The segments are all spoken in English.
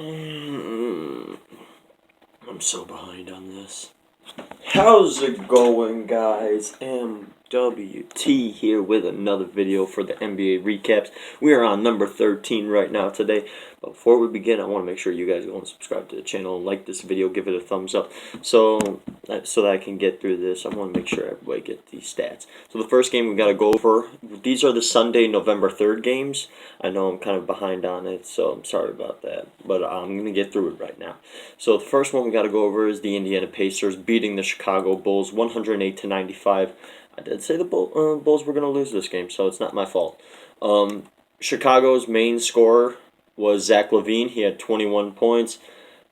I'm so behind on this. How's it going, guys? MWT here with another video for the NBA recaps. We are on number 13 right now today. But before we begin, I want to make sure you guys go and subscribe to the channel and like this video, give it a thumbs up, so that I can get through this. I want to make sure everybody gets these stats. So the first game we got to go over. These are the Sunday, November 3rd games. I know I'm kind of behind on it, so I'm sorry about that. But I'm going to get through it right now. So the first one we got to go over is the Indiana Pacers beating the Chicago Bulls 108-95. I did say the Bulls were going to lose this game, so it's not my fault. Chicago's main scorer was Zach LaVine. He had 21 points,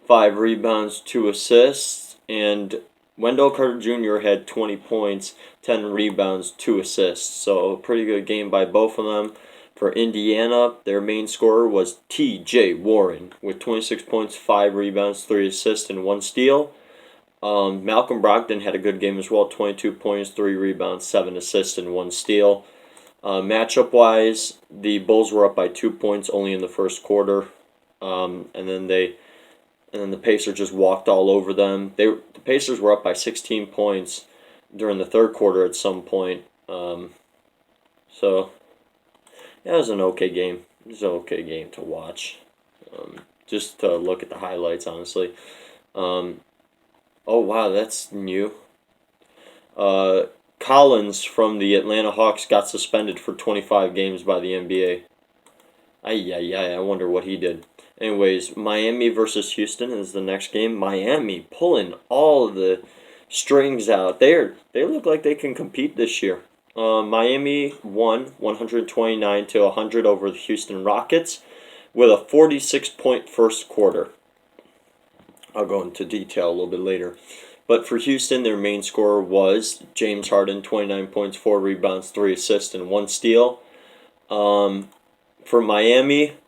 5 rebounds, 2 assists, and Wendell Carter Jr. had 20 points, 10 rebounds, 2 assists. So a pretty good game by both of them. For Indiana, their main scorer was T.J. Warren with 26 points, 5 rebounds, 3 assists, and 1 steal. Malcolm Brogdon had a good game as well, 22 points, 3 rebounds, 7 assists, and 1 steal. Matchup-wise, the Bulls were up by 2 points only in the first quarter, and then the Pacers just walked all over them. The Pacers were up by 16 points during the third quarter at some point. So yeah, it was an okay game. It was an okay game to watch. Just to look at the highlights, honestly. Oh wow, that's new. Collins from the Atlanta Hawks got suspended for 25 games by the NBA. I wonder what he did. Anyways, Miami versus Houston is the next game. Miami pulling all the strings out. They look like they can compete this year. Miami won 129-100 over the Houston Rockets with a 46-point first quarter. I'll go into detail a little bit later. But for Houston, their main scorer was James Harden, 29 points, 4 rebounds, 3 assists, and 1 steal. For Miami,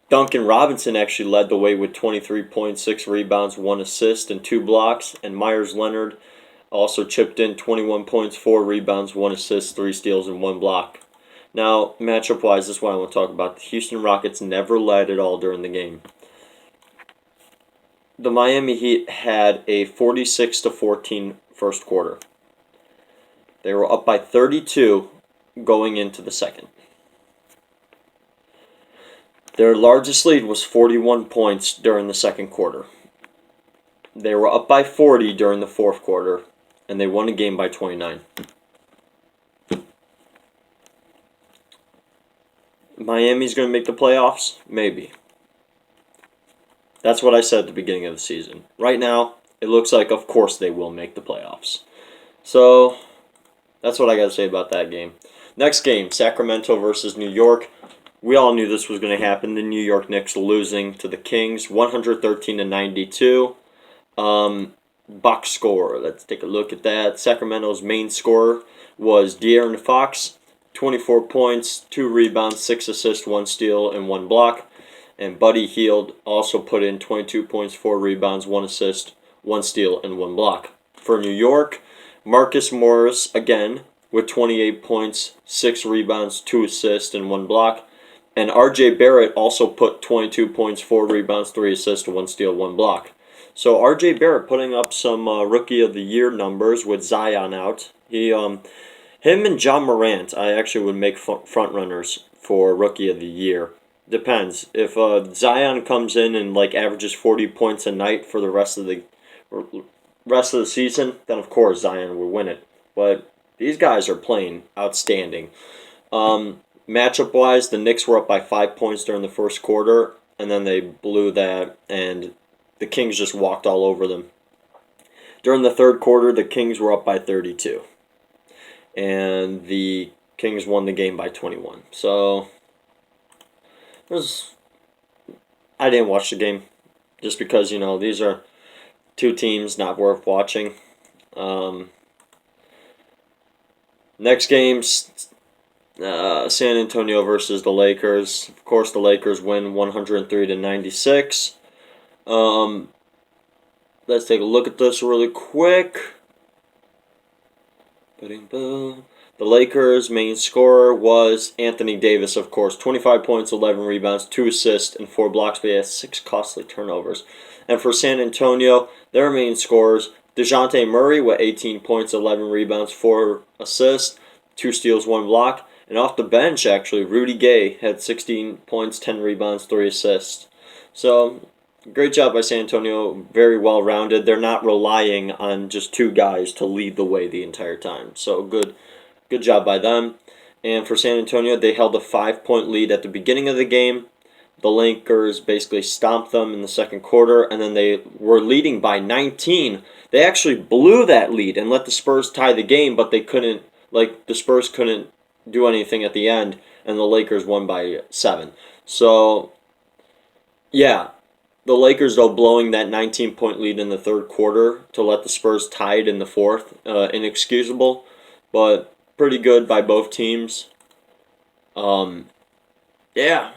Duncan Robinson actually led the way with 23 points, 6 rebounds, 1 assist, and 2 blocks. And Myers Leonard also chipped in 21 points, 4 rebounds, 1 assist, 3 steals, and 1 block. Now, matchup-wise, this is what I want to talk about. The Houston Rockets never led at all during the game. The Miami Heat had a 46-14 first quarter. They were up by 32 going into the second. Their largest lead was 41 points during the second quarter. They were up by 40 during the fourth quarter, and they won the game by 29. Miami's going to make the playoffs? Maybe. That's what I said at the beginning of the season. Right now, it looks like, of course, they will make the playoffs. So, that's what I got to say about that game. Next game, Sacramento versus New York. We all knew this was going to happen. The New York Knicks losing to the Kings, 113-92. Box score. Let's take a look at that. Sacramento's main scorer was De'Aaron Fox, 24 points, 2 rebounds, 6 assists, 1 steal, and 1 block. And Buddy Hield also put in 22 points, 4 rebounds, 1 assist, 1 steal, and 1 block. For New York, Marcus Morris, again, with 28 points, 6 rebounds, 2 assists, and 1 block. And R.J. Barrett also put 22 points, 4 rebounds, 3 assists, 1 steal, 1 block. So R.J. Barrett putting up some Rookie of the Year numbers with Zion out. Him and John Morant, I actually would make front runners for Rookie of the Year. Depends. If Zion comes in and averages 40 points a night for the rest of the season, then of course Zion will win it. But these guys are playing outstanding. Matchup-wise, the Knicks were up by 5 points during the first quarter, and then they blew that, and the Kings just walked all over them. During the third quarter, the Kings were up by 32, and the Kings won the game by 21. So I didn't watch the game just because, these are two teams not worth watching. Next game's San Antonio versus the Lakers. Of course, the Lakers win 103-96. Let's take a look at this really quick. The The Lakers' main scorer was Anthony Davis, of course. 25 points, 11 rebounds, 2 assists, and 4 blocks, but he had 6 costly turnovers. And for San Antonio, their main scorers, DeJounte Murray with 18 points, 11 rebounds, 4 assists, 2 steals, 1 block. And off the bench, actually, Rudy Gay had 16 points, 10 rebounds, 3 assists. So, great job by San Antonio. Very well-rounded. They're not relying on just 2 guys to lead the way the entire time. So, good job by them. And for San Antonio, they held a 5-point lead at the beginning of the game. The Lakers basically stomped them in the second quarter, and then they were leading by 19. They actually blew that lead and let the Spurs tie the game, but they couldn't, the Spurs couldn't do anything at the end, and the Lakers won by 7. So, yeah, the Lakers, though, blowing that 19-point lead in the third quarter to let the Spurs tie it in the fourth, inexcusable, but pretty good by both teams. Yeah,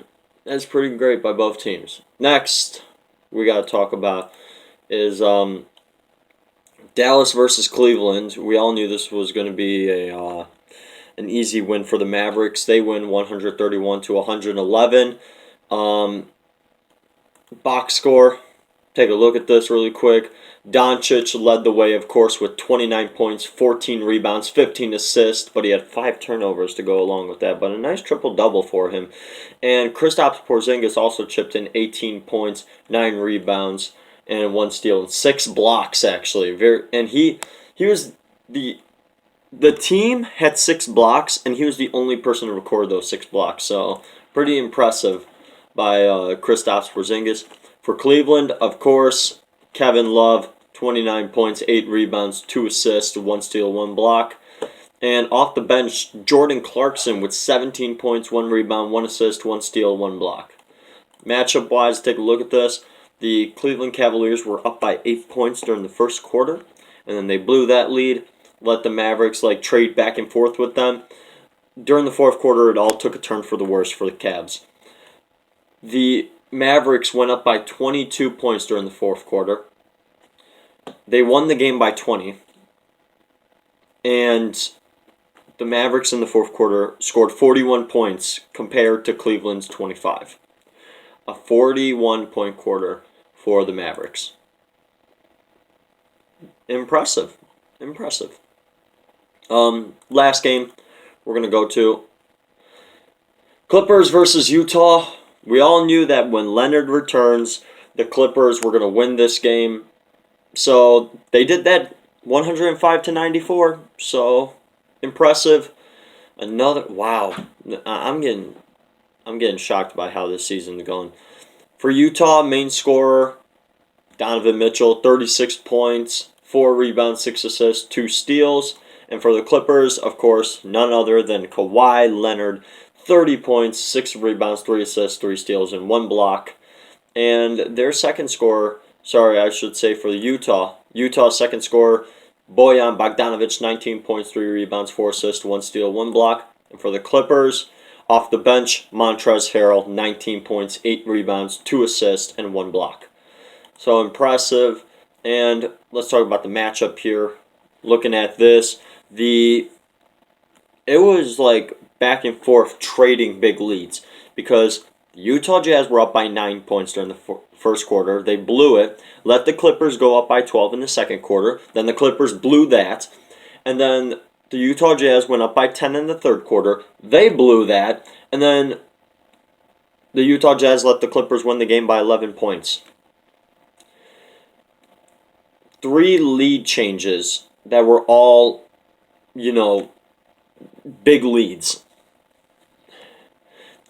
that's pretty great by both teams. Next, we got to talk about is Dallas versus Cleveland. We all knew this was going to be an easy win for the Mavericks. They win 131-111. Box score. Take a look at this really quick. Doncic led the way, of course, with 29 points, 14 rebounds, 15 assists, but he had 5 turnovers to go along with that. But a nice triple-double for him. And Kristaps Porzingis also chipped in 18 points, 9 rebounds, and 1 steal, and 6 blocks, actually. And he was the team had 6 blocks, and he was the only person to record those 6 blocks. So pretty impressive by Kristaps Porzingis. For Cleveland, of course, Kevin Love, 29 points, 8 rebounds, 2 assists, 1 steal, 1 block. And off the bench, Jordan Clarkson with 17 points, 1 rebound, 1 assist, 1 steal, 1 block. Matchup-wise, take a look at this. The Cleveland Cavaliers were up by 8 points during the first quarter, and then they blew that lead, let the Mavericks trade back and forth with them. During the fourth quarter, it all took a turn for the worse for the Cavs. The Mavericks went up by 22 points during the fourth quarter. They won the game by 20. And the Mavericks in the fourth quarter scored 41 points compared to Cleveland's 25. A 41-point quarter for the Mavericks. Impressive. Last game we're going to go to Clippers versus Utah. We all knew that when Leonard returns, the Clippers were going to win this game. So they did that 105-94. So impressive. Wow. I'm getting shocked by how this season's going. For Utah, main scorer Donovan Mitchell, 36 points, 4 rebounds, 6 assists, 2 steals. And for the Clippers, of course, none other than Kawhi Leonard, 30 points, 6 rebounds, 3 assists, 3 steals, and 1 block. And their second scorer, for the Utah's second scorer, Bojan Bogdanovic, 19 points, 3 rebounds, 4 assists, 1 steal, 1 block. And for the Clippers, off the bench, Montrezl Harrell, 19 points, 8 rebounds, 2 assists, and 1 block. So impressive. And let's talk about the matchup here. Looking at this, it was back and forth trading big leads because the Utah Jazz were up by 9 points during the first quarter. They blew it, let the Clippers go up by 12 in the second quarter. Then the Clippers blew that. And then the Utah Jazz went up by 10 in the third quarter. They blew that. And then the Utah Jazz let the Clippers win the game by 11 points. 3 lead changes that were all, big leads.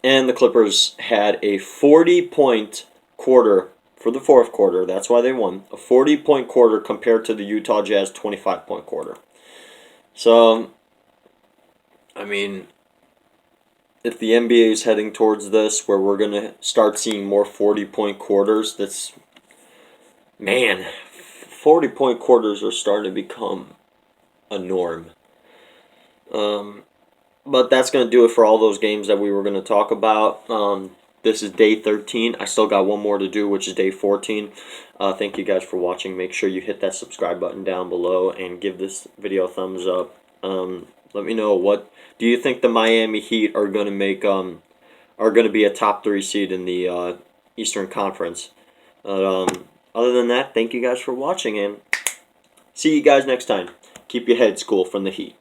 And the Clippers had a 40-point quarter for the fourth quarter. That's why they won. A 40-point quarter compared to the Utah Jazz 25-point quarter. So, if the NBA is heading towards this, where we're going to start seeing more 40-point quarters, 40-point quarters are starting to become a norm. But that's going to do it for all those games that we were going to talk about. This is day 13. I still got one more to do, which is day 14. Thank you guys for watching. Make sure you hit that subscribe button down below and give this video a thumbs up. Let me know, what do you think the Miami Heat are gonna make are gonna be a top 3 seed in the Eastern Conference. Other than that, thank you guys for watching, and see you guys next time. Keep your heads cool from the heat.